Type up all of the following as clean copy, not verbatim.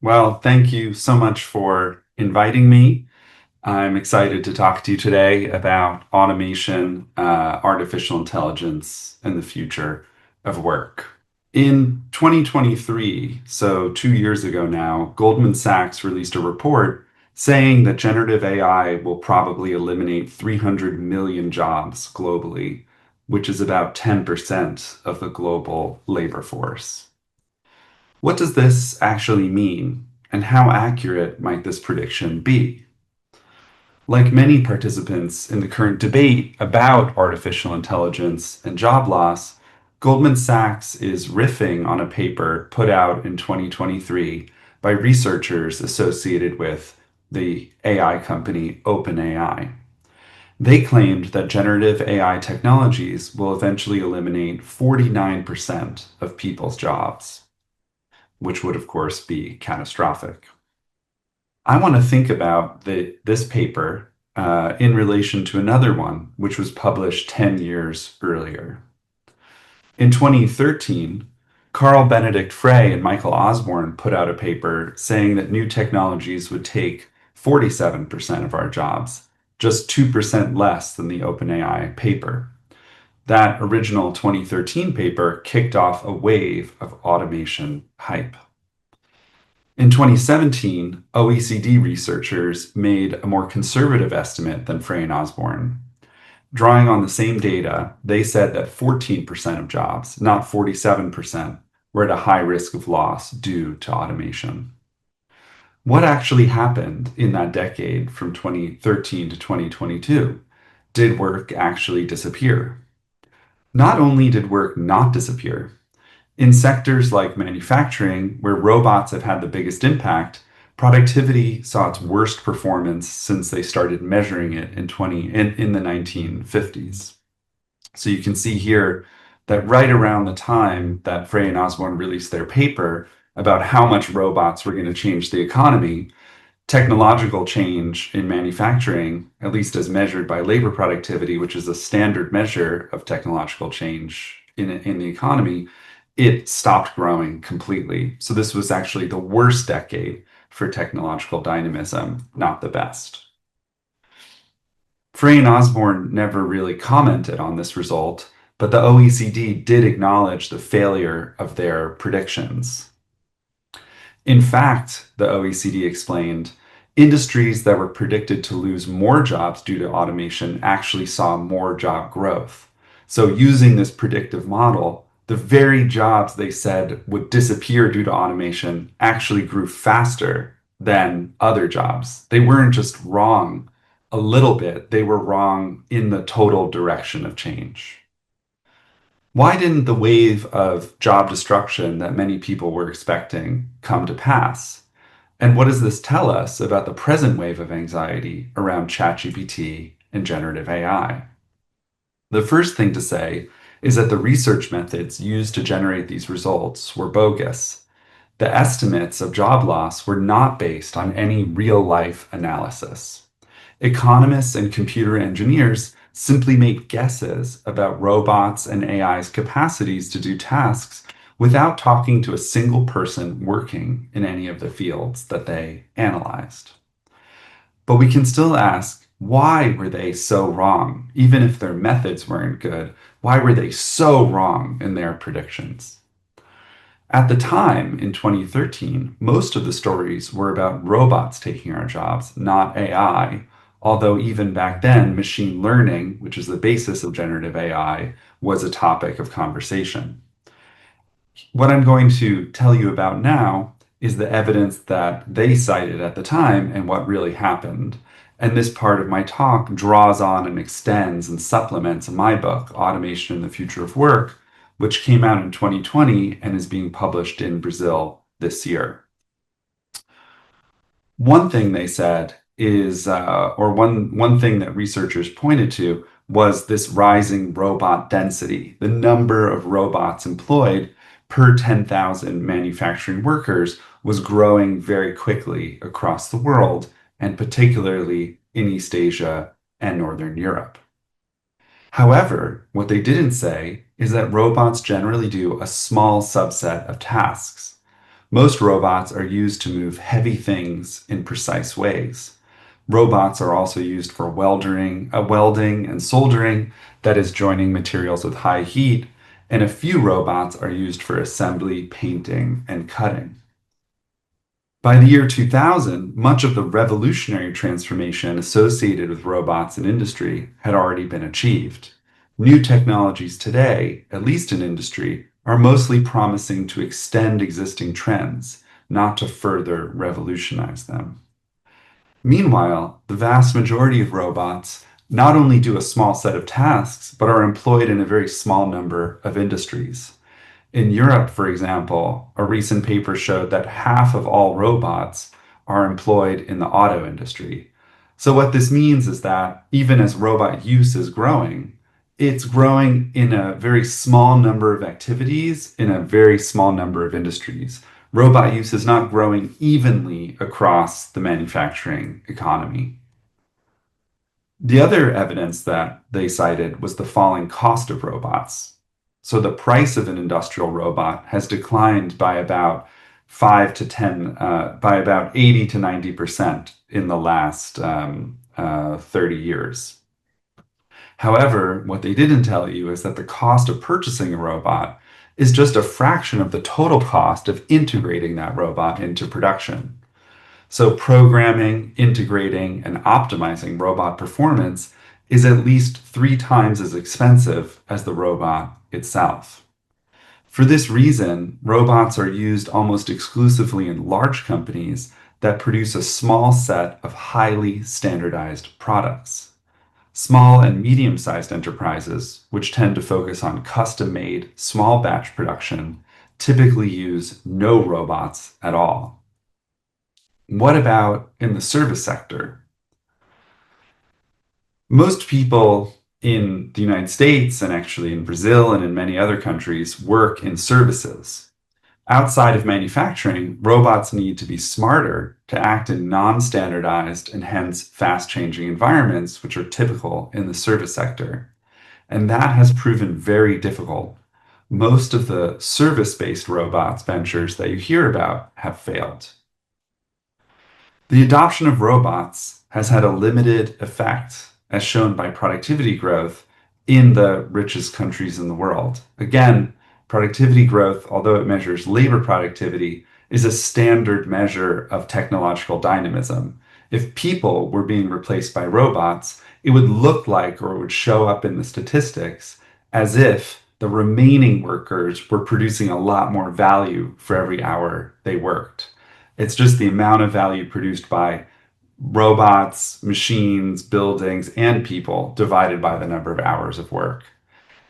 Well, thank you so much for inviting me. I'm excited to talk to you today about automation, artificial intelligence, and the future of work. In 2023, so 2 years ago now, Goldman Sachs released a report saying that generative AI will probably eliminate 300 million jobs globally, which is about 10% of the global labor force. What does this actually mean, and how accurate might this prediction be? Like many participants in the current debate about artificial intelligence and job loss, Goldman Sachs is riffing on a paper put out in 2023 by researchers associated with the AI company OpenAI. They claimed that generative AI technologies will eventually eliminate 49% of people's jobs, which would, of course, be catastrophic. I want to think about this paper in relation to another one, which was published 10 years earlier. In 2013, Carl Benedict Frey and Michael Osborne put out a paper saying that new technologies would take 47% of our jobs, just 2% less than the OpenAI paper. That original 2013 paper kicked off a wave of automation hype. In 2017, OECD researchers made a more conservative estimate than Frey and Osborne. Drawing on the same data, they said that 14% of jobs, not 47%, were at a high risk of loss due to automation. What actually happened in that decade from 2013 to 2022? Did work actually disappear? Not only did work not disappear, in sectors like manufacturing, where robots have had the biggest impact, productivity saw its worst performance since they started measuring it in the 1950s. So you can see here that right around the time that Frey and Osborne released their paper about how much robots were going to change the economy, technological change in manufacturing, at least as measured by labor productivity, which is a standard measure of technological change in the economy, it stopped growing completely. So this was actually the worst decade for technological dynamism, not the best. Frey and Osborne never really commented on this result, but the OECD did acknowledge the failure of their predictions. In fact, the OECD explained, industries that were predicted to lose more jobs due to automation actually saw more job growth. So using this predictive model, the very jobs they said would disappear due to automation actually grew faster than other jobs. They weren't just wrong a little bit, they were wrong in the total direction of change. Why didn't the wave of job destruction that many people were expecting come to pass? And what does this tell us about the present wave of anxiety around ChatGPT and generative AI? The first thing to say is that the research methods used to generate these results were bogus. The estimates of job loss were not based on any real-life analysis. Economists and computer engineers simply make guesses about robots and AI's capacities to do tasks without talking to a single person working in any of the fields that they analyzed. But we can still ask, why were they so wrong? Even if their methods weren't good, why were they so wrong in their predictions? At the time, in 2013, most of the stories were about robots taking our jobs, not AI, although even back then, machine learning, which is the basis of generative AI, was a topic of conversation. What I'm going to tell you about now is the evidence that they cited at the time and what really happened. And this part of my talk draws on and extends and supplements my book, Automation and the Future of Work, which came out in 2020 and is being published in Brazil this year. One thing they said is, or one thing that researchers pointed to was this rising robot density. The number of robots employed per 10,000 manufacturing workers was growing very quickly across the world, and particularly in East Asia and Northern Europe. However, what they didn't say is that robots generally do a small subset of tasks. Most robots are used to move heavy things in precise ways. Robots are also used for welding and soldering, that is, joining materials with high heat, and a few robots are used for assembly, painting, and cutting. By the year 2000, much of the revolutionary transformation associated with robots in industry had already been achieved. New technologies today, at least in industry, are mostly promising to extend existing trends, not to further revolutionize them. Meanwhile, the vast majority of robots not only do a small set of tasks, but are employed in a very small number of industries. In Europe, for example, a recent paper showed that half of all robots are employed in the auto industry. So, what this means is that even as robot use is growing, it's growing in a very small number of activities in a very small number of industries. Robot use is not growing evenly across the manufacturing economy. The other evidence that they cited was the falling cost of robots. So the price of an industrial robot has declined by about 80 to 90% in the last 30 years. However, what they didn't tell you is that the cost of purchasing a robot is just a fraction of the total cost of integrating that robot into production. So, programming, integrating, and optimizing robot performance is at least 3 times as expensive as the robot itself. For this reason, robots are used almost exclusively in large companies that produce a small set of highly standardized products. Small and medium sized enterprises, which tend to focus on custom made, small batch production, typically use no robots at all. What about in the service sector? Most people in the United States and actually in Brazil and in many other countries work in services. Outside of manufacturing, robots need to be smarter to act in non standardized and hence fast changing environments, which are typical in the service sector. And that has proven very difficult. Most of the service based robots ventures that you hear about have failed. The adoption of robots has had a limited effect, as shown by productivity growth in the richest countries in the world. Again, productivity growth, although it measures labor productivity, is a standard measure of technological dynamism. If people were being replaced by robots, it would look like, or it would show up in the statistics, as if the remaining workers were producing a lot more value for every hour they worked. It's just the amount of value produced by robots, machines, buildings, and people divided by the number of hours of work.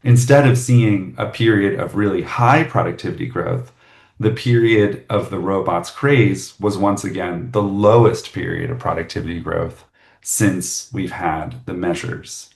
Instead of seeing a period of really high productivity growth, the period of the robots craze was once again the lowest period of productivity growth since we've had the measures.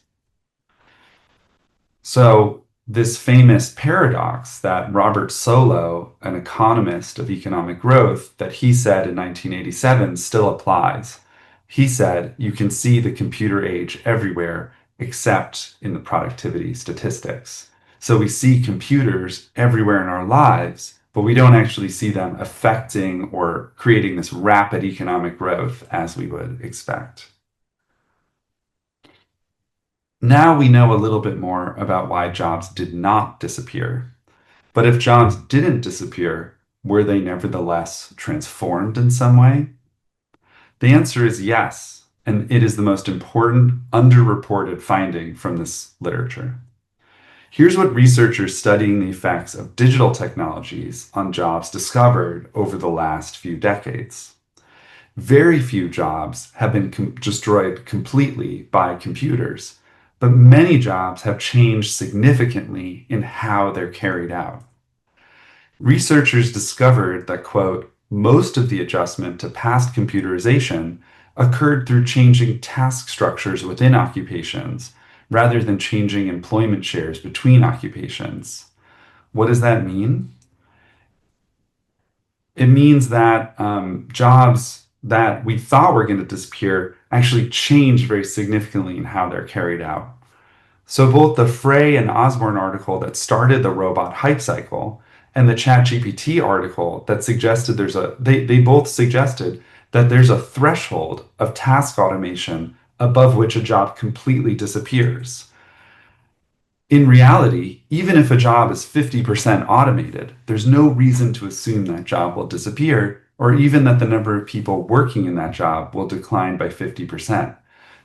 So, this famous paradox that Robert Solow, an economist of economic growth, that he said in 1987 still applies. He said, you can see the computer age everywhere except in the productivity statistics. So we see computers everywhere in our lives, but we don't actually see them affecting or creating this rapid economic growth as we would expect. Now we know a little bit more about why jobs did not disappear. But if jobs didn't disappear, were they nevertheless transformed in some way? The answer is yes, and it is the most important underreported finding from this literature. Here's what researchers studying the effects of digital technologies on jobs discovered over the last few decades. Very few jobs have been destroyed completely by computers, but many jobs have changed significantly in how they're carried out. Researchers discovered that, quote, most of the adjustment to past computerization occurred through changing task structures within occupations rather than changing employment shares between occupations. What does that mean? It means that jobs that we thought were going to disappear actually change very significantly in how they're carried out. So both the Frey and Osborne article that started the robot hype cycle and the ChatGPT article that suggested they both suggested that there's a threshold of task automation above which a job completely disappears. In reality, even if a job is 50% automated, there's no reason to assume that job will disappear, or even that the number of people working in that job will decline by 50%.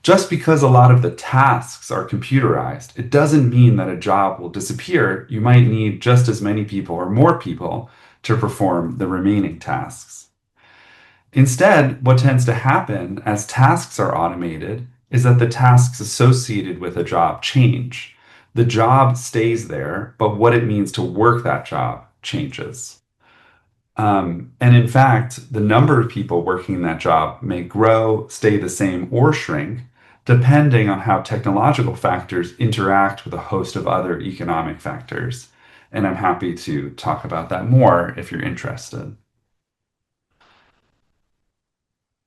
Just because a lot of the tasks are computerized, it doesn't mean that a job will disappear. You might need just as many people or more people to perform the remaining tasks. Instead, what tends to happen as tasks are automated is that the tasks associated with a job change. The job stays there, but what it means to work that job changes. And in fact, the number of people working in that job may grow, stay the same, or shrink, depending on how technological factors interact with a host of other economic factors. And I'm happy to talk about that more if you're interested.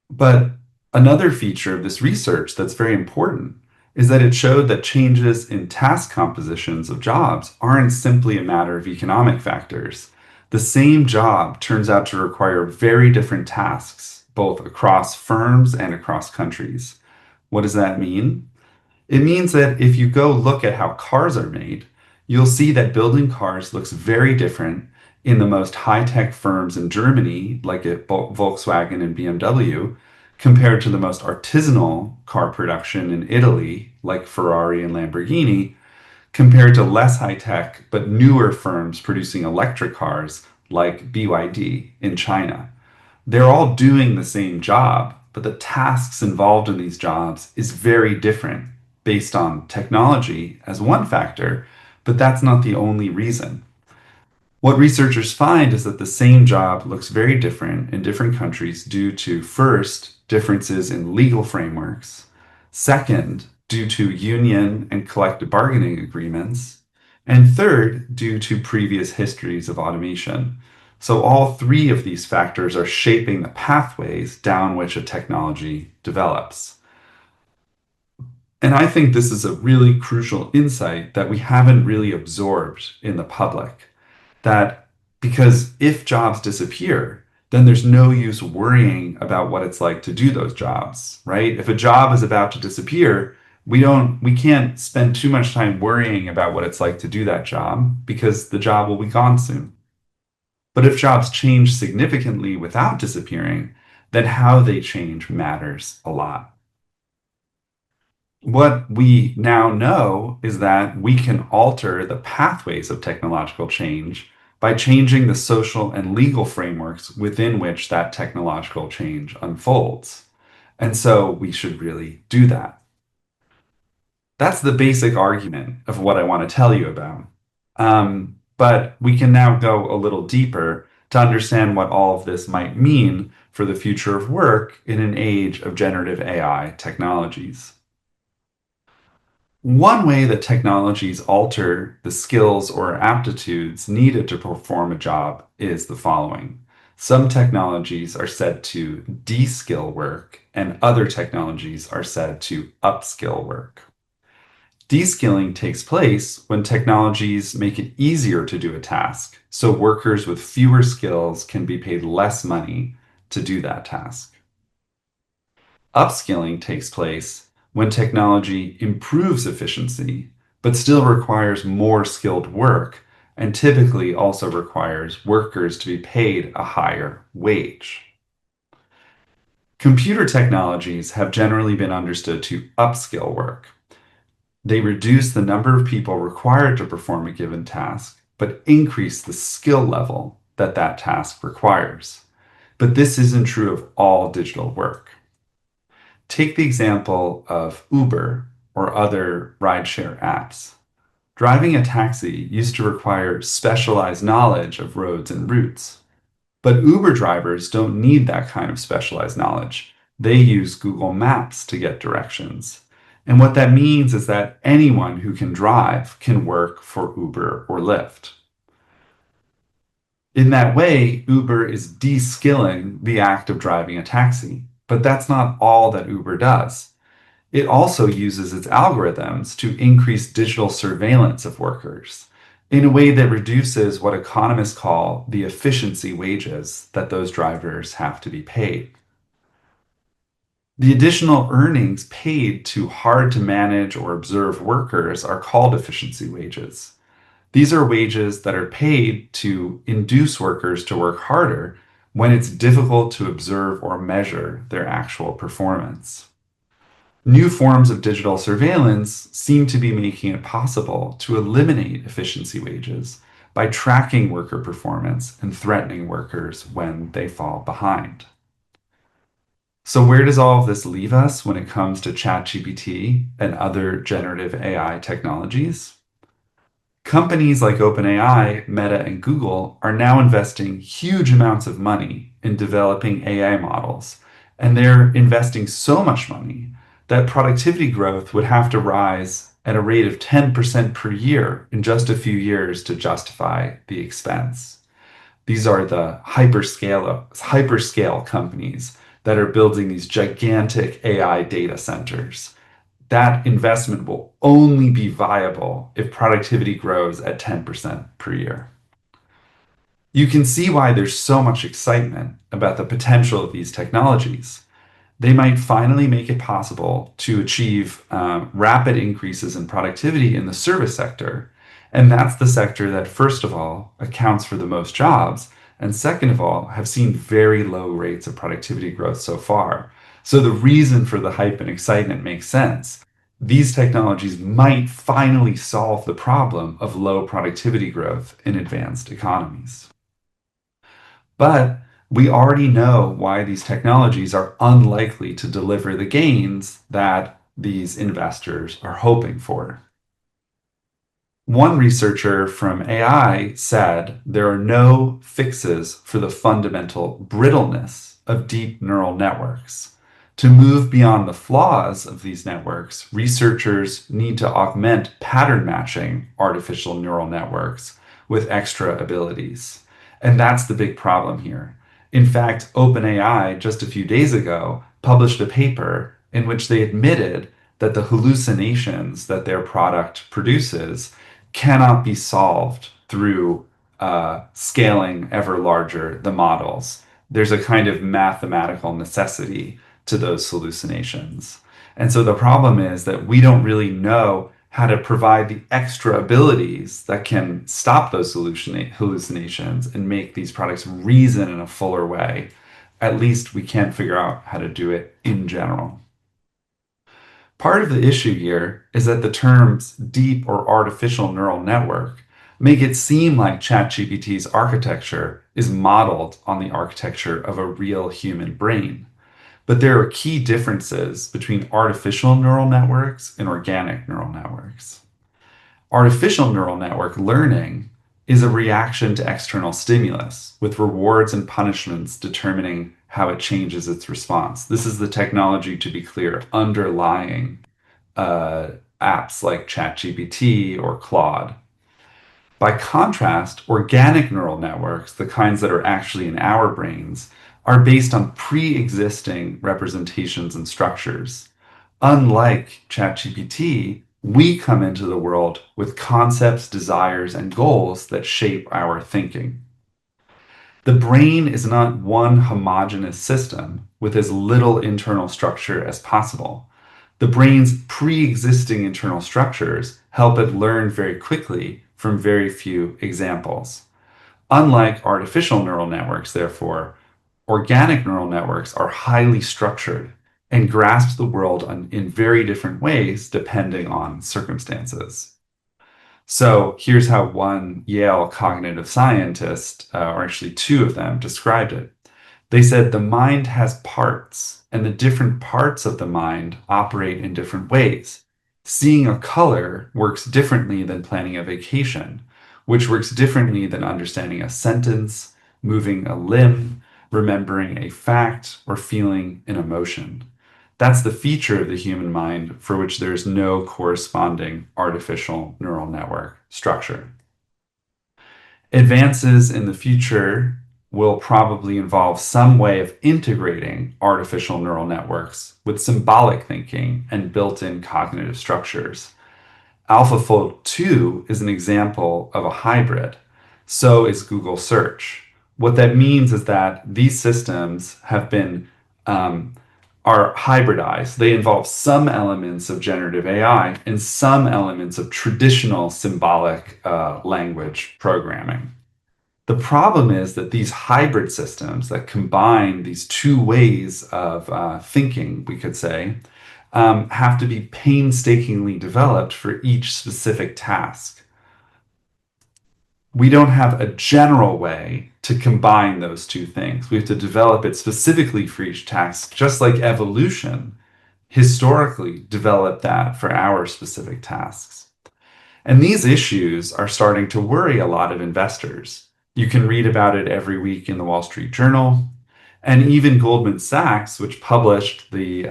But another feature of this research that's very important is that it showed that changes in task compositions of jobs aren't simply a matter of economic factors. The same job turns out to require very different tasks, both across firms and across countries. What does that mean? It means that if you go look at how cars are made, you'll see that building cars looks very different in the most high-tech firms in Germany, like at Volkswagen and BMW, compared to the most artisanal car production in Italy, like Ferrari and Lamborghini, compared to less high-tech but newer firms producing electric cars like BYD in China. They're all doing the same job, but the tasks involved in these jobs is very different based on technology as one factor, but that's not the only reason. What researchers find is that the same job looks very different in different countries due to, first, differences in legal frameworks, second, due to union and collective bargaining agreements, and third, due to previous histories of automation. So all three of these factors are shaping the pathways down which a technology develops. And I think this is a really crucial insight that we haven't really absorbed in the public. That because if jobs disappear, then there's no use worrying about what it's like to do those jobs, right? If a job is about to disappear, we can't spend too much time worrying about what it's like to do that job because the job will be gone soon. But if jobs change significantly without disappearing, then how they change matters a lot. What we now know is that we can alter the pathways of technological change by changing the social and legal frameworks within which that technological change unfolds. And so we should really do that. That's the basic argument of what I want to tell you about. But we can now go a little deeper to understand what all of this might mean for the future of work in an age of generative AI technologies. One way that technologies alter the skills or aptitudes needed to perform a job is the following. Some technologies are said to de-skill work, and other technologies are said to upskill work. De-skilling takes place when technologies make it easier to do a task, so workers with fewer skills can be paid less money to do that task. Upskilling takes place when technology improves efficiency, but still requires more skilled work, and typically also requires workers to be paid a higher wage. Computer technologies have generally been understood to upskill work. They reduce the number of people required to perform a given task, but increase the skill level that that task requires. But this isn't true of all digital work. Take the example of Uber or other rideshare apps. Driving a taxi used to require specialized knowledge of roads and routes. But Uber drivers don't need that kind of specialized knowledge. They use Google Maps to get directions. And what that means is that anyone who can drive can work for Uber or Lyft. In that way, Uber is de-skilling the act of driving a taxi. But that's not all that Uber does. It also uses its algorithms to increase digital surveillance of workers. in a way that reduces what economists call the efficiency wages that those drivers have to be paid. The additional earnings paid to hard to manage or observe workers are called efficiency wages. These are wages that are paid to induce workers to work harder when it's difficult to observe or measure their actual performance. New forms of digital surveillance seem to be making it possible to eliminate efficiency wages by tracking worker performance and threatening workers when they fall behind. So, where does all of this leave us when it comes to ChatGPT and other generative AI technologies? Companies like OpenAI, Meta, and Google are now investing huge amounts of money in developing AI models, and they're investing so much money that productivity growth would have to rise at a rate of 10% per year in just a few years to justify the expense. These are the hyperscale companies that are building these gigantic AI data centers. That investment will only be viable if productivity grows at 10% per year. You can see why there's so much excitement about the potential of these technologies. They might finally make it possible to achieve rapid increases in productivity in the service sector. And that's the sector that, first of all, accounts for the most jobs, and second of all, have seen very low rates of productivity growth so far. So the reason for the hype and excitement makes sense. These technologies might finally solve the problem of low productivity growth in advanced economies. But we already know why these technologies are unlikely to deliver the gains that these investors are hoping for. One researcher from AI said there are no fixes for the fundamental brittleness of deep neural networks. To move beyond the flaws of these networks, researchers need to augment pattern matching artificial neural networks with extra abilities. And that's the big problem here. In fact, OpenAI just a few days ago published a paper in which they admitted that the hallucinations that their product produces cannot be solved through scaling ever larger the models. There's a kind of mathematical necessity to those hallucinations. And so the problem is that we don't really know how to provide the extra abilities that can stop those hallucinations and make these products reason in a fuller way. At least we can't figure out how to do it in general. Part of the issue here is that the terms deep or artificial neural network make it seem like ChatGPT's architecture is modeled on the architecture of a real human brain. But there are key differences between artificial neural networks and organic neural networks. Artificial neural network learning is a reaction to external stimulus, with rewards and punishments determining how it changes its response. This is the technology, to be clear, underlying apps like ChatGPT or Claude. By contrast, organic neural networks, the kinds that are actually in our brains, are based on pre-existing representations and structures. Unlike ChatGPT, we come into the world with concepts, desires, and goals that shape our thinking. The brain is not one homogeneous system with as little internal structure as possible. The brain's pre-existing internal structures help it learn very quickly from very few examples. Unlike artificial neural networks, therefore, organic neural networks are highly structured and grasp the world in very different ways depending on circumstances. So here's how one Yale cognitive scientist, or actually two of them, described it. They said the mind has parts, and the different parts of the mind operate in different ways. Seeing a color works differently than planning a vacation, which works differently than understanding a sentence, moving a limb, remembering a fact, or feeling an emotion. That's the feature of the human mind for which there is no corresponding artificial neural network structure. Advances in the future will probably involve some way of integrating artificial neural networks with symbolic thinking and built-in cognitive structures. AlphaFold 2 is an example of a hybrid. So is Google Search. What that means is that these systems have been are hybridized. They involve some elements of generative AI and some elements of traditional symbolic language programming. The problem is that these hybrid systems that combine these two ways of thinking, we could say, have to be painstakingly developed for each specific task. We don't have a general way to combine those two things. We have to develop it specifically for each task, just like evolution historically developed that for our specific tasks. And these issues are starting to worry a lot of investors. You can read about it every week in the Wall Street Journal. And even Goldman Sachs, which published the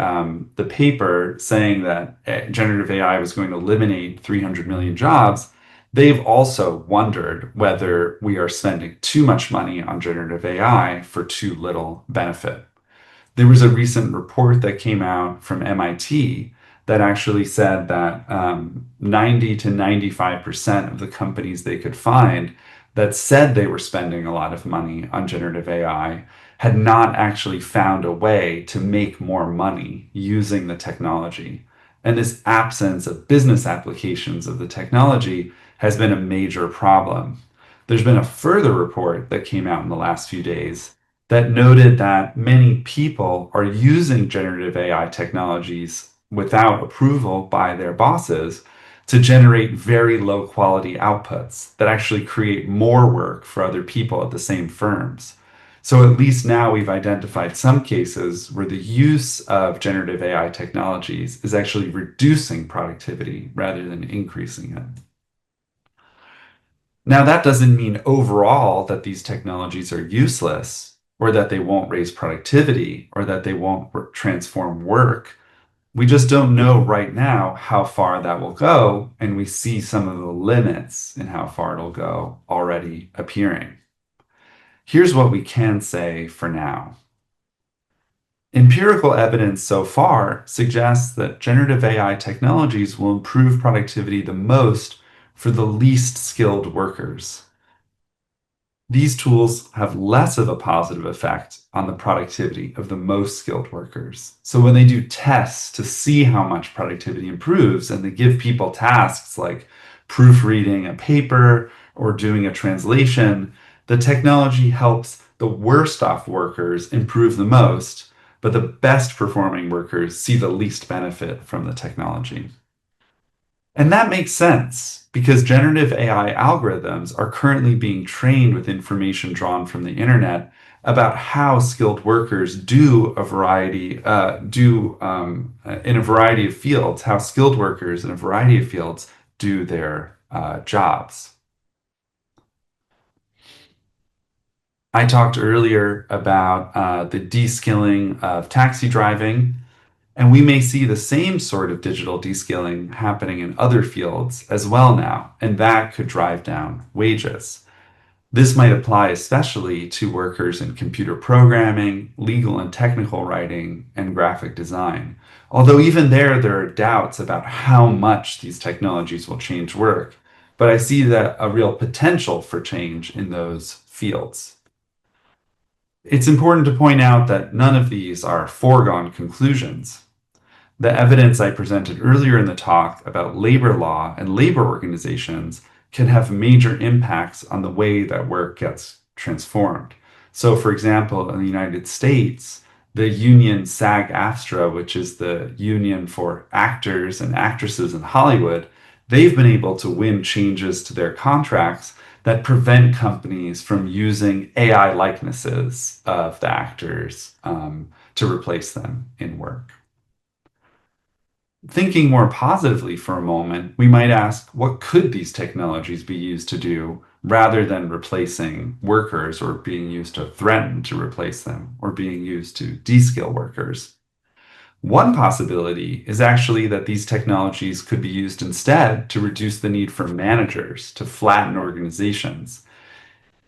paper saying that generative AI was going to eliminate 300 million jobs, they've also wondered whether we are spending too much money on generative AI for too little benefit. There was a recent report that came out from MIT that actually said that 90 to 95% of the companies they could find that said they were spending a lot of money on generative AI had not actually found a way to make more money using the technology. And this absence of business applications of the technology has been a major problem. There's been a further report that came out in the last few days that noted that many people are using generative AI technologies without approval by their bosses to generate very low quality outputs that actually create more work for other people at the same firms. So at least now we've identified some cases where the use of generative AI technologies is actually reducing productivity rather than increasing it. Now, that doesn't mean overall that these technologies are useless or that they won't raise productivity or that they won't transform work. We just don't know right now how far that will go, and we see some of the limits in how far it'll go already appearing. Here's what we can say for now. Empirical evidence so far suggests that generative AI technologies will improve productivity the most for the least skilled workers. These tools have less of a positive effect on the productivity of the most skilled workers. So when they do tests to see how much productivity improves, and they give people tasks like proofreading a paper or doing a translation, the technology helps the worst off workers improve the most, but the best performing workers see the least benefit from the technology. And that makes sense because generative AI algorithms are currently being trained with information drawn from the internet about how skilled workers do in a variety of fields, how skilled workers in a variety of fields do their jobs. I talked earlier about the de-skilling of taxi driving. And we may see the same sort of digital descaling happening in other fields as well now, and that could drive down wages. This might apply especially to workers in computer programming, legal and technical writing, and graphic design. Although even there are doubts about how much these technologies will change work, but I see that a real potential for change in those fields. It's important to point out that none of these are foregone conclusions. The evidence I presented earlier in the talk about labor law and labor organizations can have major impacts on the way that work gets transformed. So, for example, in the United States, the union SAG-AFTRA, which is the union for actors and actresses in Hollywood, they've been able to win changes to their contracts that prevent companies from using AI likenesses of the actors to replace them in work. Thinking more positively for a moment, we might ask, what could these technologies be used to do rather than replacing workers or being used to threaten to replace them or being used to de-skill workers? One possibility is actually that these technologies could be used instead to reduce the need for managers, to flatten organizations.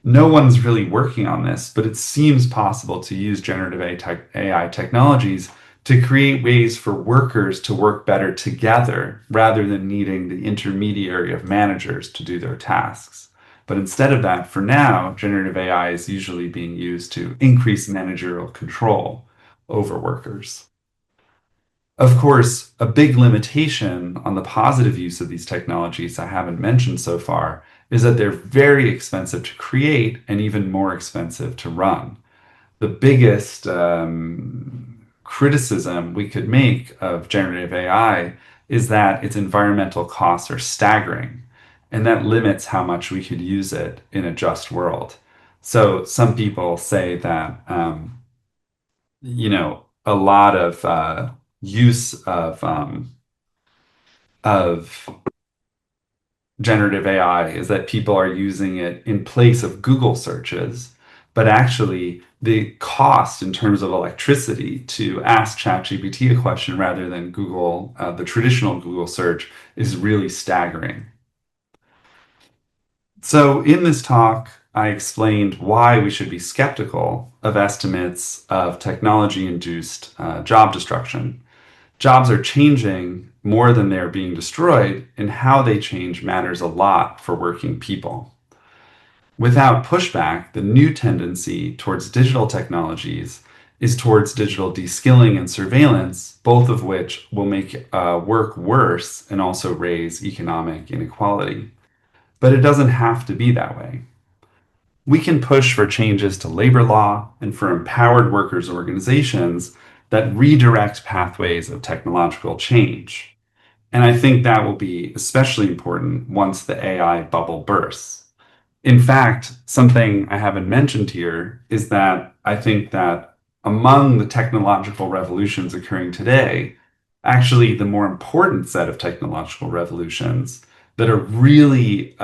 No one's really working on this, but it seems possible to use generative AI technologies to create ways for workers to work better together rather than needing the intermediary of managers to do their tasks. But instead of that, for now, generative AI is usually being used to increase managerial control over workers. Of course, a big limitation on the positive use of these technologies I haven't mentioned so far is that they're very expensive to create and even more expensive to run. The biggest criticism we could make of generative AI is that its environmental costs are staggering, and that limits how much we could use it in a just world. So some people say that a lot of use of generative AI is that people are using it in place of Google searches, but actually the cost in terms of electricity to ask ChatGPT a question rather than Google, the traditional Google search, is really staggering. So, in this talk, I explained why we should be skeptical of estimates of technology induced job destruction. Jobs are changing more than they're being destroyed, and how they change matters a lot for working people. Without pushback, the new tendency towards digital technologies is towards digital deskilling and surveillance, both of which will make work worse and also raise economic inequality. But it doesn't have to be that way. We can push for changes to labor law and for empowered workers' organizations that redirect pathways of technological change. And I think that will be especially important once the AI bubble bursts. In fact, something I haven't mentioned here is that I think that among the technological revolutions occurring today, actually the more important set of technological revolutions that are really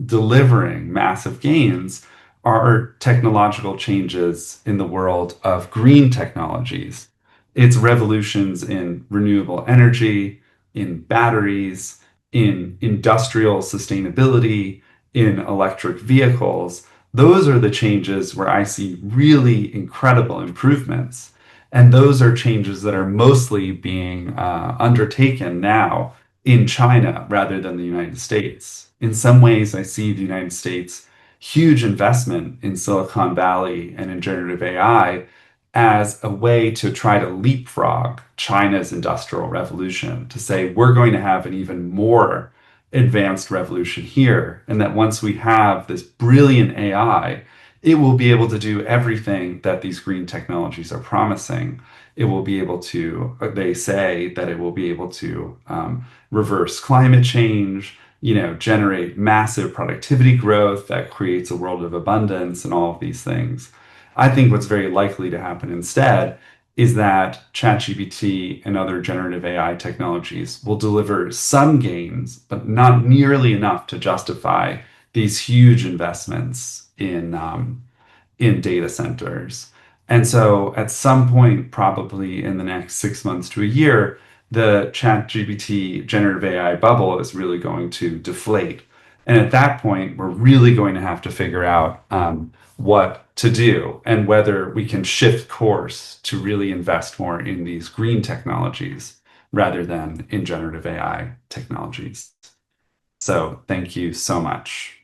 delivering massive gains are technological changes in the world of green technologies. It's revolutions in renewable energy, in batteries, in industrial sustainability, in electric vehicles. Those are the changes where I see really incredible improvements. And those are changes that are mostly being undertaken now in China rather than the United States. In some ways, I see the United States' huge investment in Silicon Valley and in generative AI as a way to try to leapfrog China's industrial revolution, to say we're going to have an even more advanced revolution here, and that once we have this brilliant AI, it will be able to do everything that these green technologies are promising. It will be able to, they say that it will be able to reverse climate change, generate massive productivity growth that creates a world of abundance and all of these things. I think what's very likely to happen instead is that ChatGPT and other generative AI technologies will deliver some gains, but not nearly enough to justify these huge investments in data centers. And so at some point, probably in the next 6 months to a year, the ChatGPT generative AI bubble is really going to deflate. And at that point, we're really going to have to figure out what to do and whether we can shift course to really invest more in these green technologies rather than in generative AI technologies. So thank you so much.